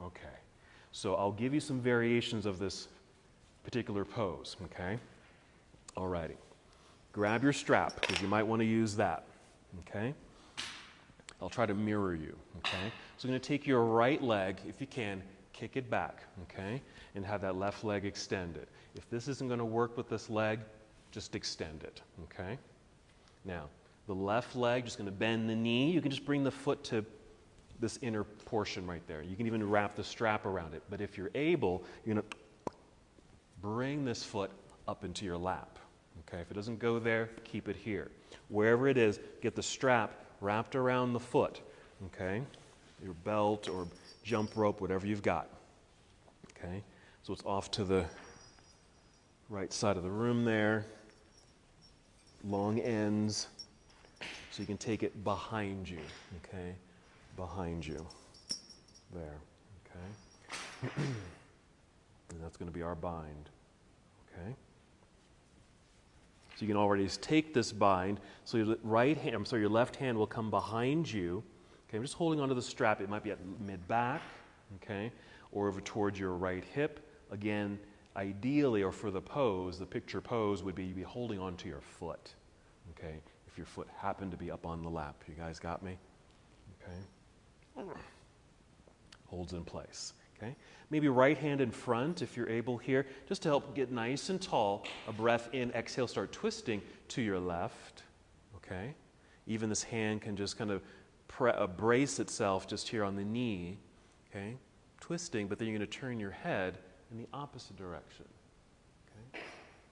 Okay. So I'll give you some variations of this particular pose, okay? Alrighty. Grab your strap, because you might want to use that, okay? I'll try to mirror you, okay? So you're going to take your right leg, if you can, kick it back, okay? And have that left leg extended. If this isn't going to work with this leg, just extend it, okay? Now, the left leg, just going to bend the knee. You can just bring the foot to this inner portion right there. You can even wrap the strap around it. But if you're able, you're going to bring this foot up into your lap. Okay, if it doesn't go there, keep it here. Wherever it is, get the strap wrapped around the foot. Okay, your belt or jump rope, whatever you've got. Okay, so it's off to the right side of the room there. Long ends, so you can take it behind you. Okay, behind you. There. Okay, and that's going to be our bind. Okay. So you can already take this bind. So your your left hand will come behind you. Okay, I'm just holding onto the strap. It might be at mid-back, okay, or over towards your right hip. Again, ideally, or for the pose, the picture pose would be holding onto your foot, okay, if your foot happened to be up on the lap. You guys got me? Okay. Holds in place. Okay. Maybe right hand in front if you're able here, just to help get nice and tall. A breath in, exhale, start twisting to your left. Okay. Even this hand can just kind of brace itself just here on the knee. Okay. Twisting, but then you're going to turn your head in the opposite direction. Okay.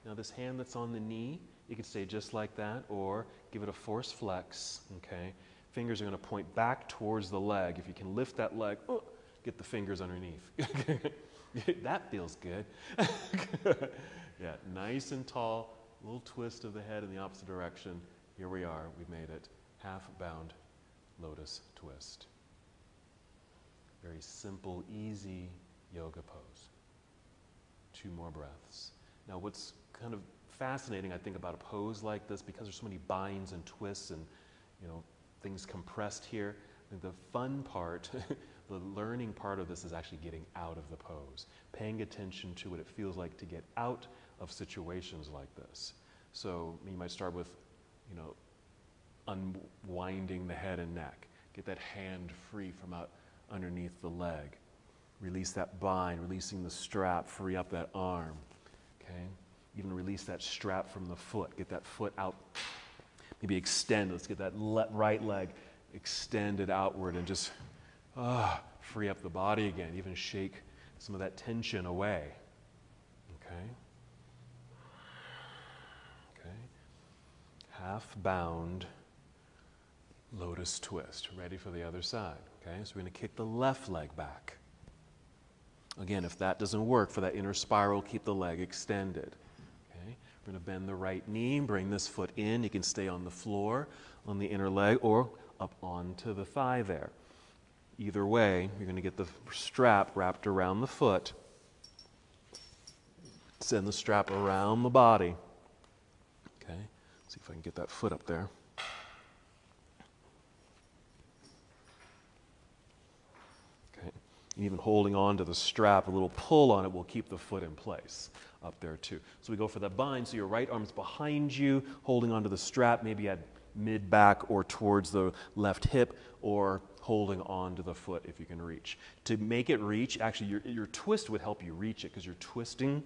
Now this hand that's on the knee, you can stay just like that or give it a force flex. Okay. Fingers are going to point back towards the leg. If you can lift that leg, get the fingers underneath. That feels good. Yeah, nice and tall, little twist of the head in the opposite direction. Here we are, we've made it. Half bound lotus twist. Very simple, easy yoga pose. 2 more breaths. Now what's kind of fascinating, I think, about a pose like this, because there's so many binds and twists and, things compressed here, I think the fun part, the learning part of this is actually getting out of the pose, paying attention to what it feels like to get out of situations like this. So you might start with, unwinding the head and neck. Get that hand free from out underneath the leg. Release that bind, releasing the strap, free up that arm. Okay? Even release that strap from the foot. Get that foot out. Maybe extend. Let's get that right leg extended outward and just free up the body again. Even shake some of that tension away. Okay? Okay. Half bound lotus twist. Ready for the other side. Okay? So we're going to kick the left leg back. Again, if that doesn't work for that inner spiral, keep the leg extended. Okay? We're going to bend the right knee, bring this foot in. You can stay on the floor, on the inner leg, or up onto the thigh there. Either way, you're going to get the strap wrapped around the foot. Send the strap around the body. Okay? See if I can get that foot up there. Okay. And even holding on to the strap, a little pull on it will keep the foot in place up there too. So we go for that bind. So your right arm's behind you, holding onto the strap, maybe at mid-back or towards the left hip, or holding on to the foot if you can reach. To make it reach, actually your twist would help you reach it because you're twisting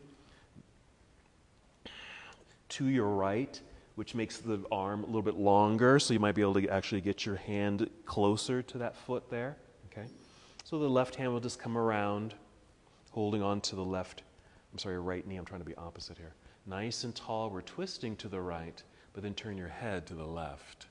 to your right, which makes the arm a little bit longer, so you might be able to actually get your hand closer to that foot there. okay? So the left hand will just come around, holding on to the right knee. I'm trying to be opposite here. Nice and tall, we're twisting to the right, but then turn your head to the left.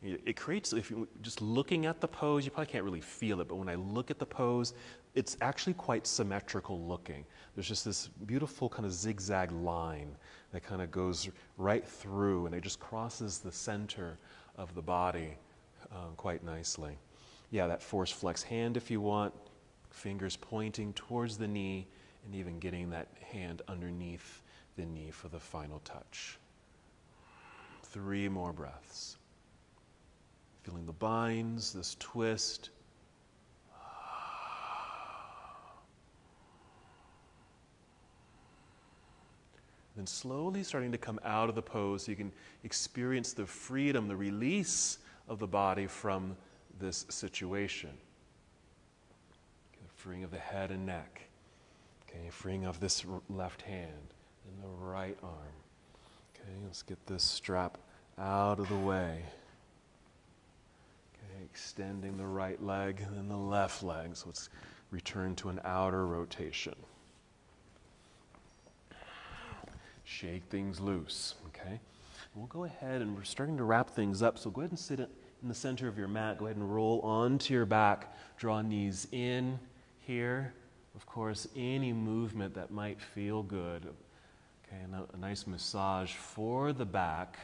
It creates, if you just looking at the pose, you probably can't really feel it, but when I look at the pose, it's actually quite symmetrical looking. There's just this beautiful kind of zigzag line that kind of goes right through, and it just crosses the center of the body quite nicely. Yeah, that force flex hand if you want, fingers pointing towards the knee, and even getting that hand underneath the knee for the final touch. 3 more breaths. Feeling the binds, this twist. Then slowly starting to come out of the pose so you can experience the freedom, the release of the body from this situation. Okay, freeing of the head and neck. Okay, freeing of this left hand and the right arm. Okay, let's get this strap out of the way. Extending the right leg and then the left leg. So let's return to an outer rotation. Shake things loose, okay? We'll go ahead and we're starting to wrap things up. So go ahead and sit in the center of your mat. Go ahead and roll onto your back. Draw knees in here. Of course, any movement that might feel good. Okay, and a nice massage for the back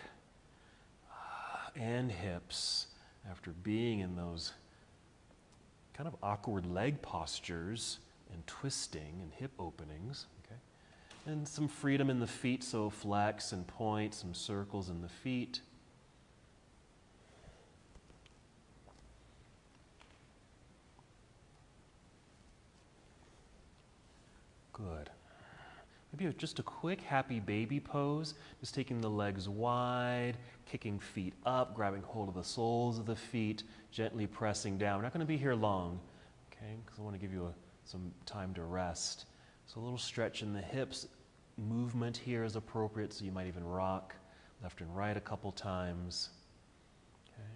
and hips. After being in those kind of awkward leg postures and twisting and hip openings, okay? And some freedom in the feet, so flex and point, some circles in the feet. Good. Maybe just a quick happy baby pose, just taking the legs wide, kicking feet up, grabbing hold of the soles of the feet, gently pressing down. We're not going to be here long, okay, because I want to give you some time to rest. So a little stretch in the hips. Movement here is appropriate, so you might even rock left and right a couple times. Okay.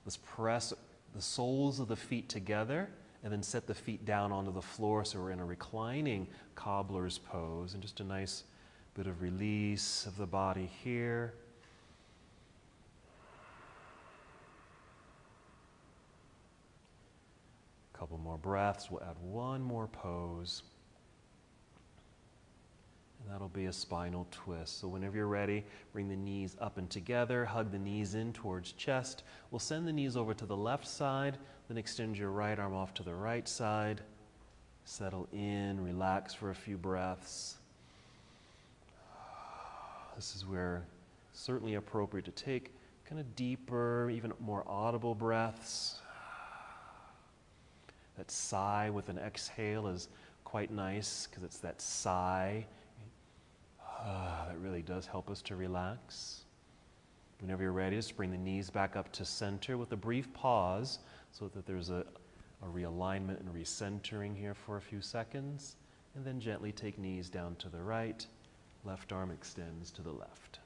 Let's press the soles of the feet together and then set the feet down onto the floor so we're in a reclining cobbler's pose, and just a nice bit of release of the body here. A couple more breaths. We'll add one more pose. And that'll be a spinal twist. So whenever you're ready, bring the knees up and together, hug the knees in towards chest. We'll send the knees over to the left side, then extend your right arm off to the right side. Settle in, relax for a few breaths. This is where it's certainly appropriate to take kind of deeper, even more audible breaths. That sigh with an exhale is quite nice because it's that sigh. That really does help us to relax. Whenever you're ready, just bring the knees back up to center with a brief pause so that there's a realignment and recentering here for a few seconds. And then gently take knees down to the right. Left arm extends to the left.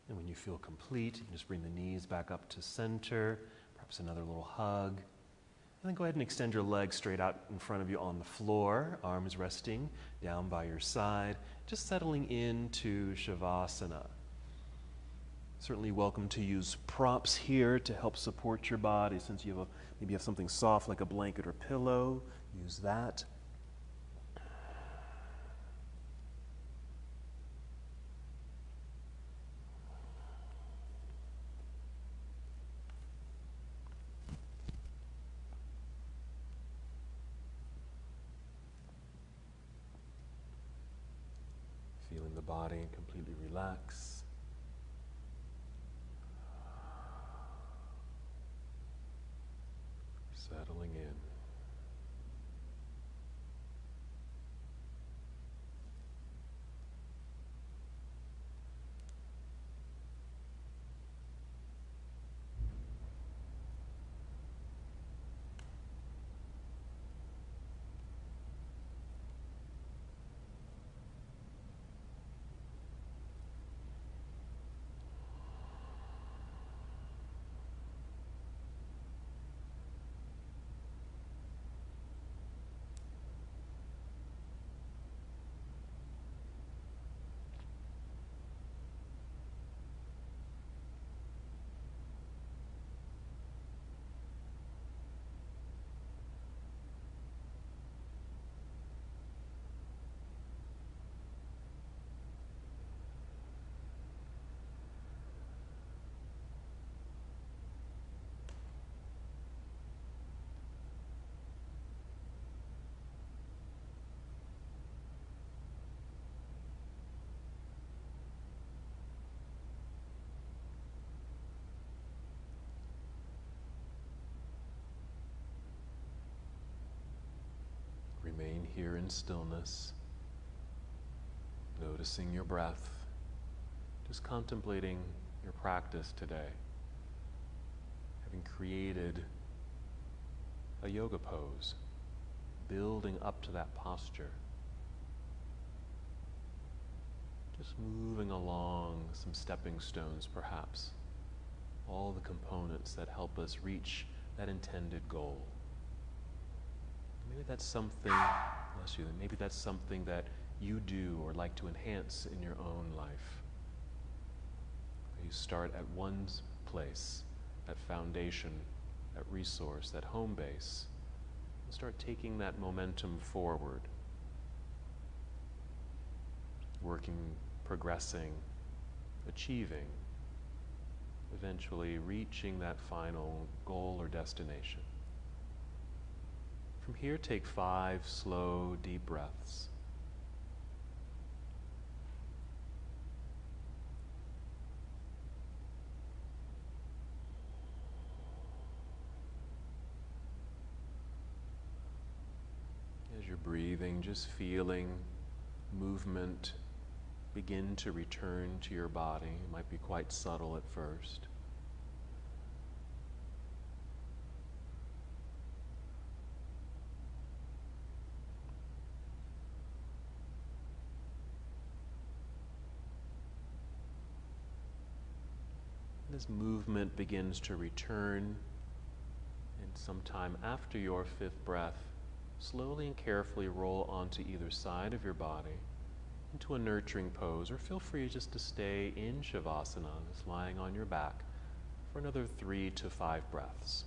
And when you feel complete, you can just bring the knees back up to center, perhaps another little hug. And then go ahead and extend your legs straight out in front of you on the floor, arms resting down by your side, just settling into Shavasana. Certainly welcome to use props here to help support your body. Since you maybe have something soft like a blanket or pillow, use that. Feeling the body completely relax. Settling in. here in stillness, noticing your breath, just contemplating your practice today, having created a yoga pose, building up to that posture, just moving along some stepping stones perhaps, all the components that help us reach that intended goal. Maybe that's something, bless you, maybe that's something that you do or like to enhance in your own life. You start at one place, that foundation, that resource, that home base, and start taking that momentum forward, working, progressing, achieving, eventually reaching that final goal or destination. From here, take 5 slow, deep breaths. As you're breathing, just feeling movement begin to return to your body. It might be quite subtle at first. As movement begins to return, and sometime after your 5th breath, slowly and carefully roll onto either side of your body into a nurturing pose, or feel free just to stay in Shavasana, just lying on your back, for another 3 to 5 breaths.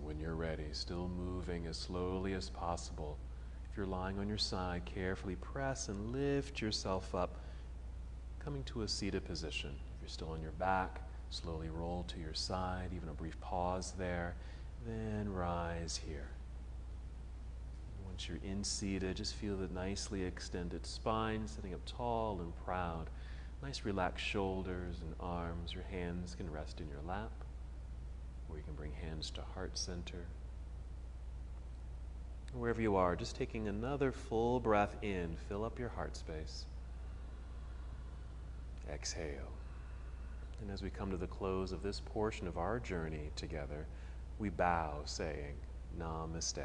When you're ready, still moving as slowly as possible. If you're lying on your side, carefully press and lift yourself up, coming to a seated position. If you're still on your back, slowly roll to your side, even a brief pause there, then rise here. Once you're in seated, just feel the nicely extended spine, sitting up tall and proud. Nice relaxed shoulders and arms. Your hands can rest in your lap, or you can bring hands to heart center. Wherever you are, just taking another full breath in, fill up your heart space. Exhale. And as we come to the close of this portion of our journey together, we bow saying, Namaste.